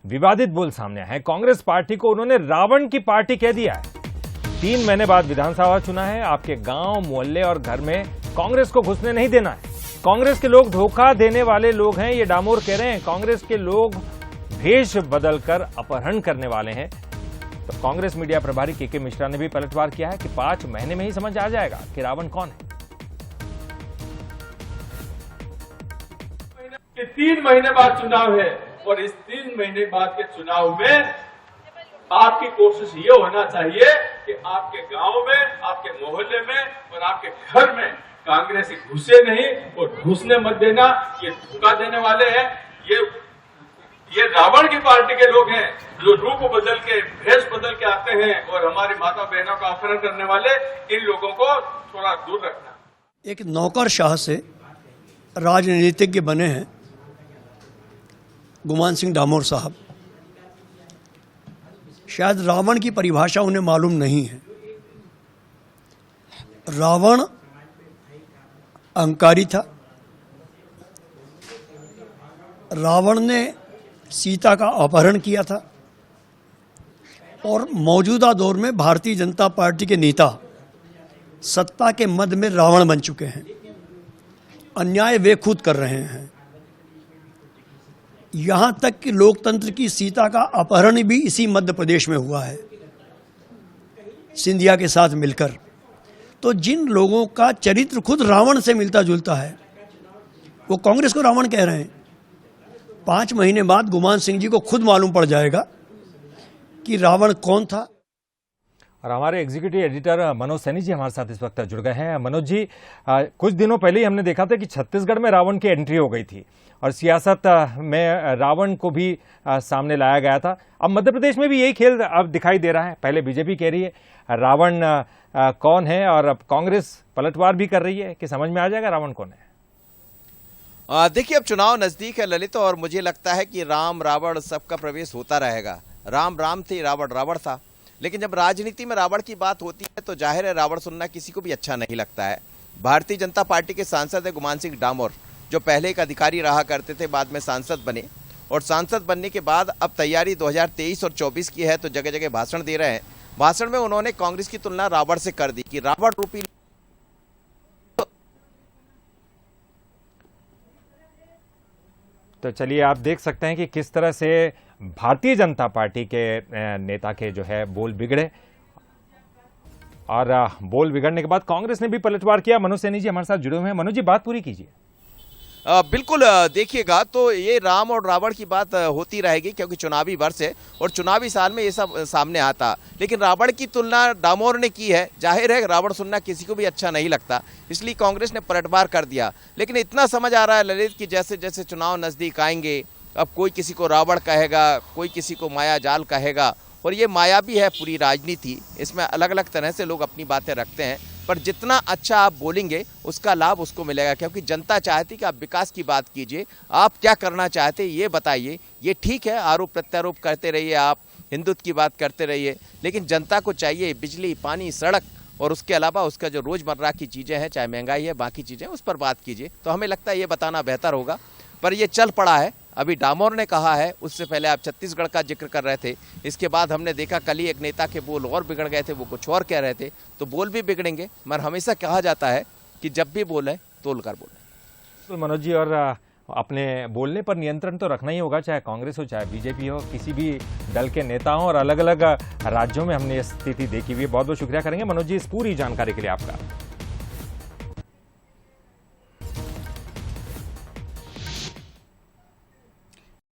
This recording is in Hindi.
विवादित बोल सामने आए हैं। कांग्रेस पार्टी को उन्होंने रावण की पार्टी कह दिया है। 3 महीने बाद विधानसभा चुना है। आपके गांव, मोहल्ले और घर में कांग्रेस को घुसने नहीं देना है। कांग्रेस के लोग धोखा देने वाले लोग हैं, ये डामोर कह रहे हैं। कांग्रेस के लोग भेष बदलकर अपहरण करने वाले हैं। तो कांग्रेस मीडिया प्रभारी के मिश्रा ने भी पलटवार किया है कि 5 महीने में ही समझ आ जाएगा कि रावण कौन है। 3 महीने बाद चुनाव है और इस 3 महीने बाद के चुनाव में आपकी कोशिश ये होना चाहिए कि आपके गांव में, आपके मोहल्ले में और आपके घर में कांग्रेस घुसे नहीं और घुसने मत देना। ये धोखा देने वाले हैं, ये रावण की पार्टी के लोग हैं जो रूप बदल के, भेष बदल के आते हैं और हमारी माता बहनों का अपहरण करने वाले। इन लोगों को थोड़ा दूर रखना। एक नौकरशाह से राजनीतिज्ञ बने हैं गुमान सिंह डामोर साहब। शायद रावण की परिभाषा उन्हें मालूम नहीं है। रावण अहंकारी था। रावण ने सीता का अपहरण किया था और मौजूदा दौर में भारतीय जनता पार्टी के नेता सत्ता के मद में रावण बन चुके हैं। अन्याय वे खुद कर रहे हैं। यहां तक कि लोकतंत्र की सीता का अपहरण भी इसी मध्य प्रदेश में हुआ है, सिंधिया के साथ मिलकर। तो जिन लोगों का चरित्र खुद रावण से मिलता जुलता है, वो कांग्रेस को रावण कह रहे हैं। 5 महीने बाद गुमान सिंह जी को खुद मालूम पड़ जाएगा कि रावण कौन था। और हमारे एग्जीक्यूटिव एडिटर मनोज सैनी जी हमारे साथ इस वक्त जुड़ गए हैं। मनोज जी, कुछ दिनों पहले ही हमने देखा था कि छत्तीसगढ़ में रावण की एंट्री हो गई थी और सियासत में रावण को भी सामने लाया गया था। अब मध्य प्रदेश में भी यही खेल अब दिखाई दे रहा है। पहले बीजेपी कह रही है रावण कौन है और अब कांग्रेस पलटवार भी कर रही है कि समझ में आ जाएगा रावण कौन है। देखिए, अब चुनाव नजदीक है ललित, और मुझे लगता है कि राम रावण सबका प्रवेश होता रहेगा। राम राम थे, रावण रावण था। लेकिन जब राजनीति में रावण की बात होती है तो जाहिर है रावण सुनना किसी को भी अच्छा नहीं लगता है। भारतीय जनता पार्टी के सांसद है गुमान सिंह डामोर, जो पहले एक अधिकारी रहा करते थे, बाद में सांसद बने और सांसद बनने के बाद अब तैयारी 2023 और 24 की है, तो जगह जगह भाषण दे रहे हैं। भाषण में उन्होंने कांग्रेस की तुलना रावण से कर दी कि रावण रूपी। तो चलिए, आप देख सकते हैं कि किस तरह से भारतीय जनता पार्टी के नेता के जो है बोल बिगड़े और बोल बिगड़ने के बाद कांग्रेस ने भी पलटवार किया। मनोज सैनी जी हमारे साथ जुड़े हुए हैं। मनोज जी, बात पूरी कीजिए। बिल्कुल, देखिएगा तो ये राम और रावण की बात होती रहेगी क्योंकि चुनावी वर्ष है और चुनावी साल में ये सब सामने आता। लेकिन रावण की तुलना डामोर ने की है। जाहिर है रावण सुनना किसी को भी अच्छा नहीं लगता, इसलिए कांग्रेस ने पलटवार कर दिया। लेकिन इतना समझ आ रहा है ललित कि जैसे जैसे चुनाव नजदीक आएंगे, अब कोई किसी को रावण कहेगा, कोई किसी को माया जाल कहेगा। और ये माया भी है पूरी राजनीति, इसमें अलग अलग तरह से लोग अपनी बातें रखते हैं। पर जितना अच्छा आप बोलेंगे उसका लाभ उसको मिलेगा, क्योंकि जनता चाहती कि आप विकास की बात कीजिए, आप क्या करना चाहते ये बताइए। ये ठीक है, आरोप प्रत्यारोप करते रहिए, आप हिंदुत्व की बात करते रहिए, लेकिन जनता को चाहिए बिजली, पानी, सड़क और उसके अलावा उसका जो रोजमर्रा की चीज़ें हैं, चाहे महंगाई है, बाकी चीज़ें, उस पर बात कीजिए। तो हमें लगता है ये बताना बेहतर होगा। पर ये चल पड़ा है। अभी डामोर ने कहा है, उससे पहले आप छत्तीसगढ़ का जिक्र कर रहे थे। इसके बाद हमने देखा कल ही एक नेता के बोल और बिगड़ गए थे, वो कुछ और कह रहे थे। तो बोल भी बिगड़ेंगे, मगर हमेशा कहा जाता है कि जब भी बोले तोल कर बोले। तो मनोज जी, और अपने बोलने पर नियंत्रण तो रखना ही होगा, चाहे कांग्रेस हो, चाहे बीजेपी हो, किसी भी दल के नेता हो। और अलग अलग राज्यों में हमने ये स्थिति देखी हुई है। बहुत बहुत शुक्रिया करेंगे मनोज जी इस पूरी जानकारी के लिए आपका।